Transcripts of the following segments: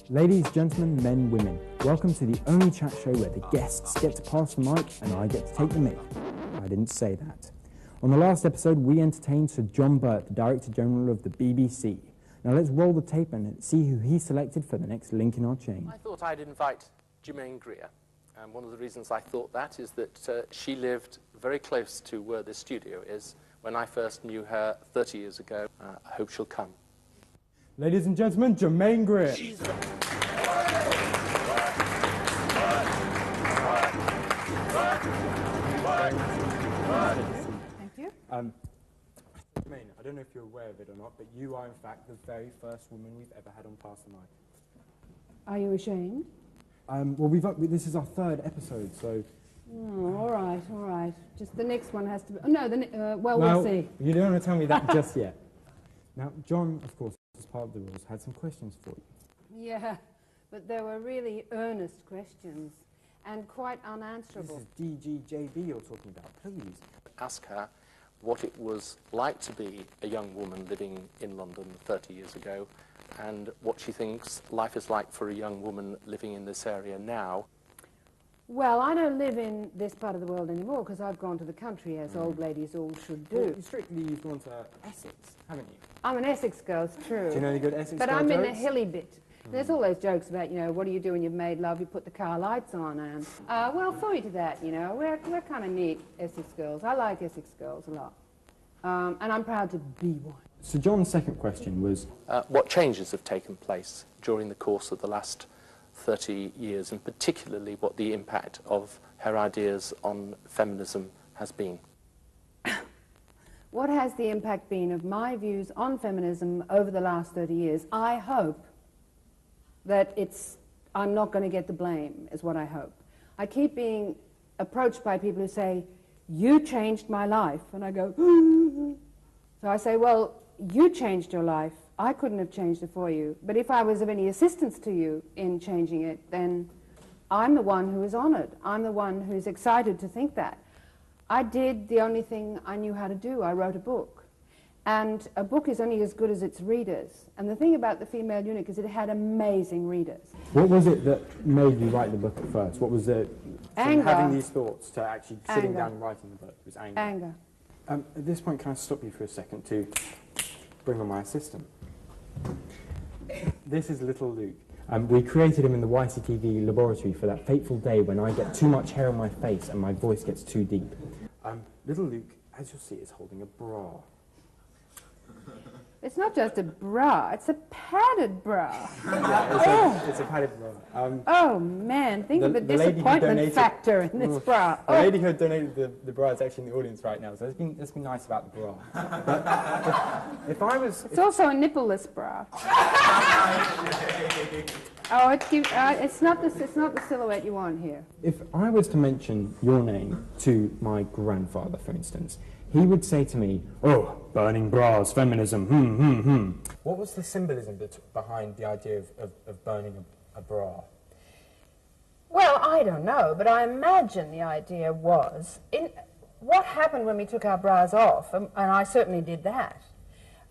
Ladies, gentlemen, men, women, welcome to the only chat show where the guests get to pass the mic and I get to take the mic. I didn't say that. On the last episode, we entertained Sir John Burt, the Director General of the BBC. Now let's roll the tape and see who he selected for the next link in our chain. I thought I'd invite Germaine Greer. And one of the reasons I thought that is that she lived very close to where this studio is when I first knew her 30 years ago. I hope she'll come. Ladies and gentlemen, Germaine Greer. Thank you. Germaine, I don't know if you're aware of it or not, but you are in fact the very first woman we've ever had on Pass the Mic. Are you ashamed? Well, this is our third episode, so... Oh, all right. Just the next one has to be... Oh, no, we'll see. You don't want to tell me that just yet. Now, John, of course, as part of the rules, had some questions for you. Yeah, but they were really earnest questions and quite unanswerable. This is DGJB you're talking about, please. Ask her what it was like to be a young woman living in London 30 years ago and what she thinks life is like for a young woman living in this area now. Well, I don't live in this part of the world anymore because I've gone to the country, as old ladies all should do. Well, strictly, you've gone to Essex, haven't you? I'm an Essex girl, it's true. Do you know any good Essex But girl I'm jokes? in the hilly bit. There's all those jokes about, you know, what do you do when you've made love? You put the car lights on, and well, for you to that, you know, we're kind of neat Essex girls. I like Essex girls a lot, and I'm proud to be one. So John's second question was... what changes have taken place during the course of the last 30 years, and particularly what the impact of her ideas on feminism has been? What has the impact been of my views on feminism over the last 30 years? I hope that I'm not going to get the blame, is what I hope. I keep being approached by people who say, you changed my life, and I go, so I say, well, you changed your life. I couldn't have changed it for you. But if I was of any assistance to you in changing it, then I'm the one who is honored. I'm the one who's excited to think that. I did the only thing I knew how to do. I wrote a book. And a book is only as good as its readers. And the thing about The Female Eunuch is it had amazing readers. What was it that made you write the book at first? What was it from having these thoughts to actually sitting down and writing the book? It was anger. Anger. At this point, can I stop you for a second to bring on my assistant? This is little Luke. We created him in the YCTV laboratory for that fateful day when I get too much hair on my face and my voice gets too deep. Little Luke, as you'll see, is holding a bra. It's not just a bra, it's a padded bra. It's a padded bra. Oh man, think of the disappointment factor in this bra. The lady who donated the bra is actually in the audience right now, so let's be nice about the bra. But if I was... It's also a nippleless bra. Oh, it's not the silhouette you want here. If I was to mention your name to my grandfather, for instance, he would say to me, oh, burning bras, feminism, What was the symbolism behind the idea of burning a bra? Well, I don't know, but I imagine the idea was, what happened when we took our bras off, and I certainly did that,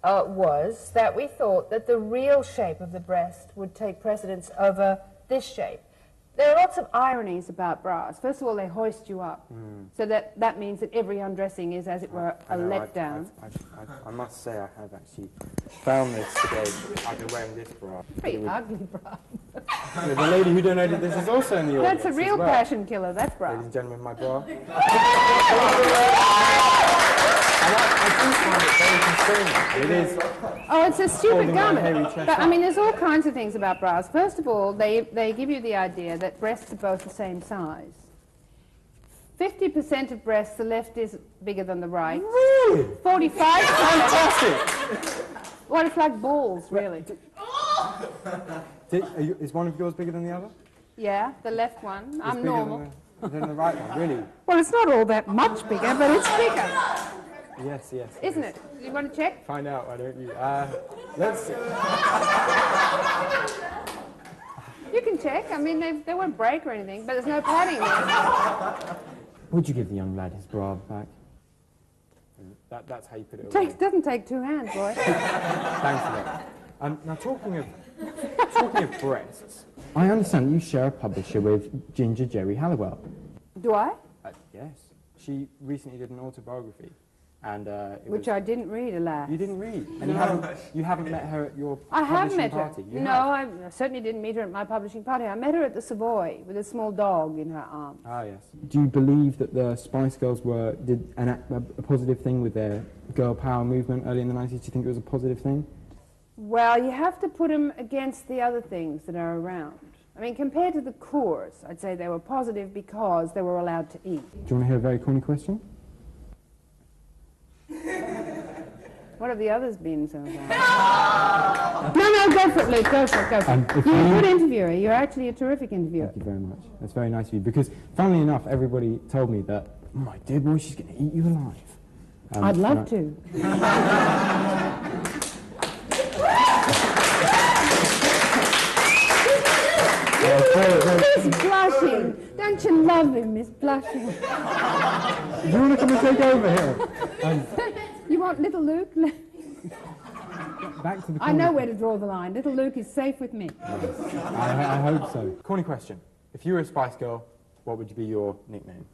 was that we thought that the real shape of the breast would take precedence over this shape. There are lots of ironies about bras. First of all, they hoist you up, so that means that every undressing is, as it were, a letdown. I must say I have actually found this today. I've been wearing this bra. Pretty ugly bra. The lady who donated this is also in the audience. That's a real passion killer, that bra. Ladies and gentlemen, my bra. I do find it very concerning. It is. Oh, it's a stupid garment. But, I mean, there's all kinds of things about bras. First of all, they give you the idea that breasts are both the same size. 50% of breasts, the left is bigger than the right. Really? 45%. Fantastic. Well, it's like balls, really. Is one of yours bigger than the other? Yeah, the left one. I'm normal. Than the right one, really? Well, it's not all that much bigger, but it's bigger. Yes. Isn't it? You want to check? Find out, why don't you? Let's see. You can check. I mean, they won't break or anything, but there's no padding there. Would you give the young lad his bra back? That's how you put it away. Doesn't take two hands, boy. Thanks for that. Now, talking of breasts, I understand you share a publisher with Ginger Jerry Halliwell. Do I? Yes. She recently did an autobiography, and which I didn't read, alas. You didn't read, and you haven't met her at your I have met party. her. No, I certainly didn't meet her at my publishing party. I met her at the Savoy with a small dog in her arms. Ah, yes. Do you believe that the Spice Girls did a positive thing with their girl power movement early in the 90s? Do you think it was a positive thing? Well, you have to put them against the other things that are around. I mean, compared to the Coors, I'd say they were positive because they were allowed to eat. Do you want to hear a very corny question? What have the others been so far? No, go for it, Luke. Go for it. You're a good interviewer. You're actually a terrific interviewer. Thank you very much. That's very nice of you. Because, funnily enough, everybody told me that, oh, my dear boy, she's going to eat you alive. I'd love to. He's blushing. Don't you love him, Miss Blushing? Do you want to come and take over here? You want little Luke? Back to the I know where to draw the line. Little Luke is safe with me. Yes. I hope so. Corny question. If you were a Spice Girl, what would be your nickname?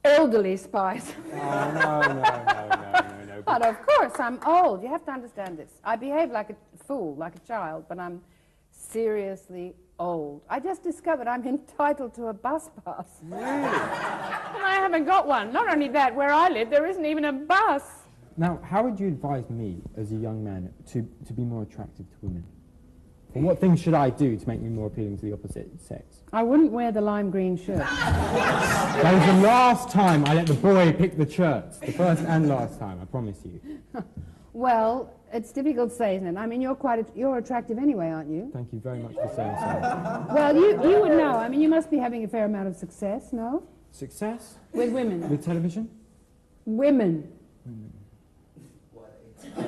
Elderly Spice. Oh, no. But of course, I'm old. You have to understand this. I behave like a fool, like a child, but I'm seriously old. I just discovered I'm entitled to a bus pass. Really? And I haven't got one. Not only that, where I live, there isn't even a bus. Now, how would you advise me, as a young man, to be more attractive to women? And what things should I do to make me more appealing to the opposite sex? I wouldn't wear the lime green shirt. That was the last time I let the boy pick the shirts. The first and last time, I promise you. Well, it's difficult to say, isn't it? I mean, you're attractive anyway, aren't you? Thank you very much for saying so. Well, you would know. I mean, you must be having a fair amount of success, no? Success? With women. With television? Women.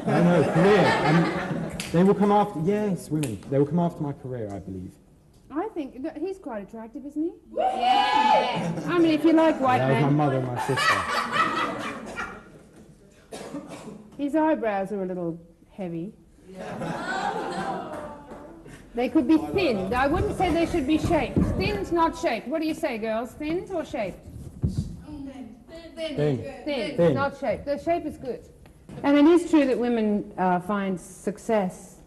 No, career. They will come after, yes, women. They will come after my career, I believe. I think he's quite attractive, isn't he? Yeah. I mean, if you like white men. That was my mother and my sister. His eyebrows are a little heavy. Yeah. They could be thinned. I wouldn't say they should be shaped. Thinned, not shaped. What do you say, girls? Thinned or shaped? Thin, not shaped. The shape is good. And it is true that women find success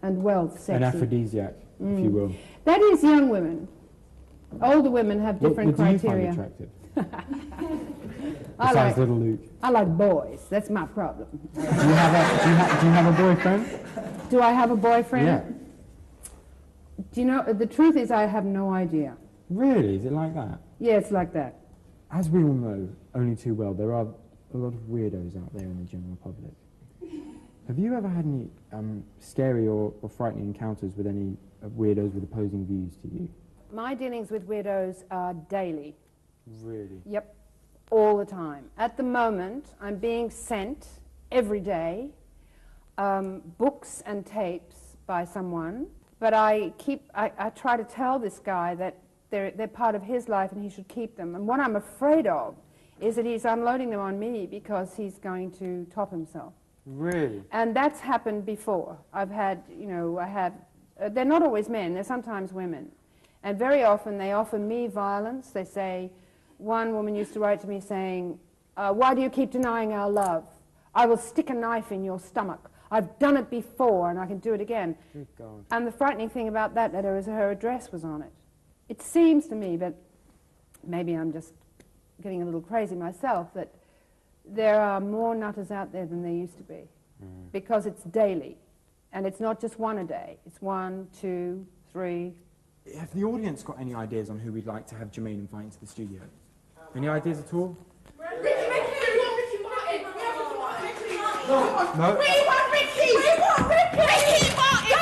and wealth sexy. An aphrodisiac, if you will. That is young women. Older women have different criteria. What do you find attractive? Besides little Luke. I like boys. That's my problem. Do you have a boyfriend? Do I have a boyfriend? Yeah. Do you know, the truth is I have no idea. Really? Is it like that? Yeah, it's like that. As we all know only too well, there are a lot of weirdos out there in the general public. Have you ever had any scary or frightening encounters with any weirdos with opposing views to you? My dealings with weirdos are daily. Really? Yep, all the time. At the moment, I'm being sent every day books and tapes by someone, but I try to tell this guy that they're part of his life and he should keep them. And what I'm afraid of is that he's unloading them on me because he's going to top himself. Really? And that's happened before. I've had, they're not always men, they're sometimes women. And very often they offer me violence. They say, one woman used to write to me saying, why do you keep denying our love? I will stick a knife in your stomach. I've done it before and I can do it again. Good God. And the frightening thing about that letter is her address was on it. It seems to me, but maybe I'm just getting a little crazy myself, that there are more nutters out there than there used to be. Because it's daily. And it's not just one a day. It's 1, 2, 3. Have the audience got any ideas on who we'd like to have Germaine invite into the studio? Any ideas at all? Ricky Martin! No? We want Ricky! We want Ricky! Ricky Martin!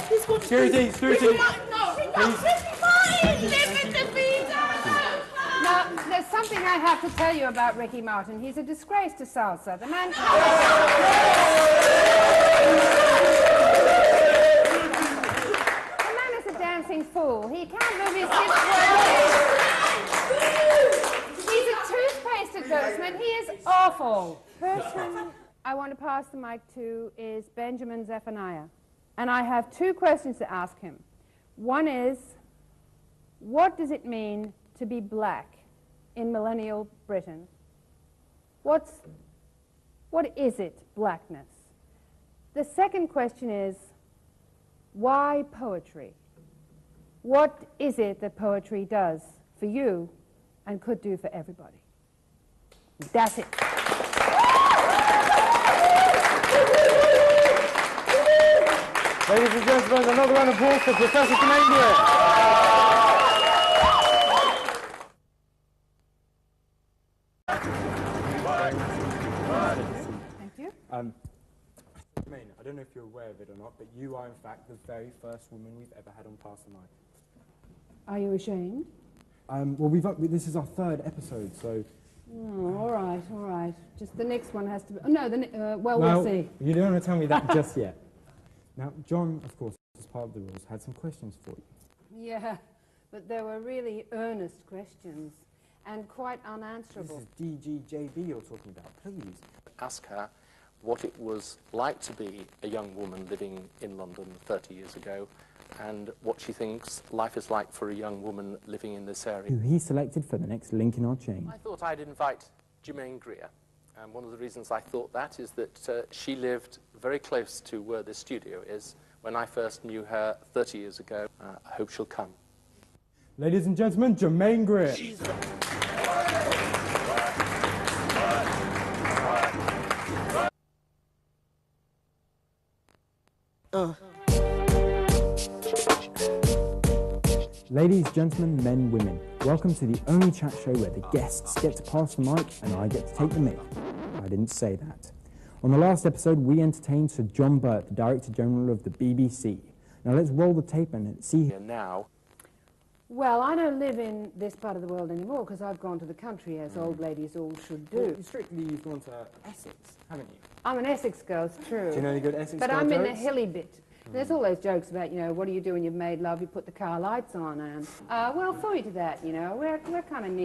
He's gorgeous! Security! Ricky Martin! No, Ricky Martin! Live in the visa! Now, there's something I have to tell you about Ricky Martin. He's a disgrace to salsa. The man... The man is a dancing fool. He can't move his hips well. He's a toothpaste advertisement. He is Awful. Person I want to pass the mic to is Benjamin Zephaniah. And I have two questions to ask him. One is, what does it mean to be black in millennial Britain? What is it, blackness? The second question is, why poetry? What is it that poetry does for you and could do for everybody? That's it. Ladies and gentlemen, another round of applause for Professor Germaine Greer. Thank you. Germaine, I don't know if you're aware of it or not, but you are in fact the very first woman we've ever had on Pass the Mic. Are you ashamed? Well, this is our third episode, so... Oh, all right. Just the next one has to be... Oh, no, we'll see. You don't want to tell me that just yet. Now, John, of course, as part of the rules, had some questions for you. Yeah, but they were really earnest questions and quite unanswerable. This is DGJB you're talking about, please. Ask her what it was like to be a young woman living in London 30 years ago, and what she thinks life is like for a young woman living in this area. Who he selected for the next link in our chain. I thought I'd invite Germaine Greer. And one of the reasons I thought that is that she lived very close to where this studio is when I first knew her 30 years ago. I hope she'll come. Ladies and gentlemen, Germaine Greer. Ladies, gentlemen, men, women, welcome to the only chat show where the guests get to pass the mic and I get to take the mic. I didn't say that. On the last episode, we entertained Sir John Burt, the Director General of the BBC. Now let's roll the tape and see... Now. Well, I don't live in this part of the world anymore because I've gone to the country, as old ladies all should do. Well, strictly, you've gone to Essex, haven't you? I'm an Essex girl, it's true. Do you know any good Essex But girl I'm in jokes? the hilly bit. There's all those jokes about, what do you do when you've made love? You put the car lights on, and well, for you to that, we're kind of neat.